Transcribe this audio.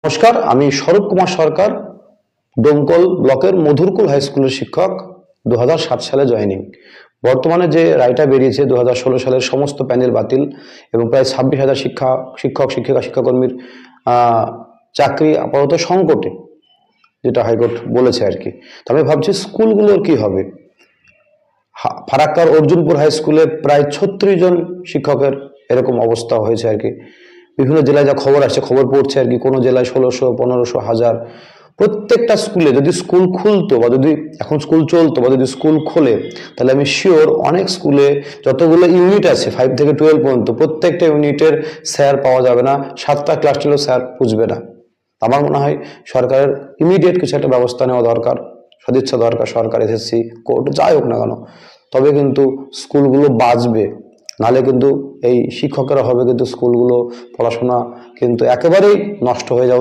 নমস্কার, আমি স্বরূপ কুমার সরকার, ডোমকল ব্লকের মধুরকুল হাই স্কুলের শিক্ষক। 2007 সালে জয়েনিং। বর্তমানে যে রায়টা বেরিয়েছে 2016 সালের সমস্ত প্যানেল বাতিল এবং প্রায় 26,000 শিক্ষক শিক্ষিকা শিক্ষাকর্মীর চাকরি আপাতত সংকটে, যেটা হাইকোর্ট বলেছে আর কি। তো আমি ভাবছি স্কুলগুলোর কি হবে। ফারাক্কার অর্জুনপুর হাই স্কুলে প্রায় 36 জন শিক্ষকের এরকম অবস্থা হয়েছে আর কি। বিভিন্ন জেলায় যা খবর আসছে, খবর পড়ছে আর কি, কোনো জেলায় 1600, 1500, 1000। প্রত্যেকটা স্কুলে যদি স্কুল খুলতো বা যদি এখন স্কুল চলতো বা যদি স্কুল খোলে, তাহলে আমি শিওর অনেক স্কুলে যতগুলো ইউনিট আছে 5 থেকে 12 পর্যন্ত, প্রত্যেকটা ইউনিটের স্যার পাওয়া যাবে না, 7টা ক্লাস নিলেও স্যার বুঝবে না। আমার মনে হয় সরকারের ইমিডিয়েট কিছু একটা ব্যবস্থা নেওয়া দরকার, সদিচ্ছা দরকার, সরকার, এসএসসি, কোর্ট, যাই হোক না কেন। তবে কিন্তু স্কুলগুলো বাঁচবে, নাহলে কিন্তু এই শিক্ষকেরা হবে কিন্তু স্কুলগুলো পড়াশোনা কিন্তু একেবারেই নষ্ট হয়ে যাবে।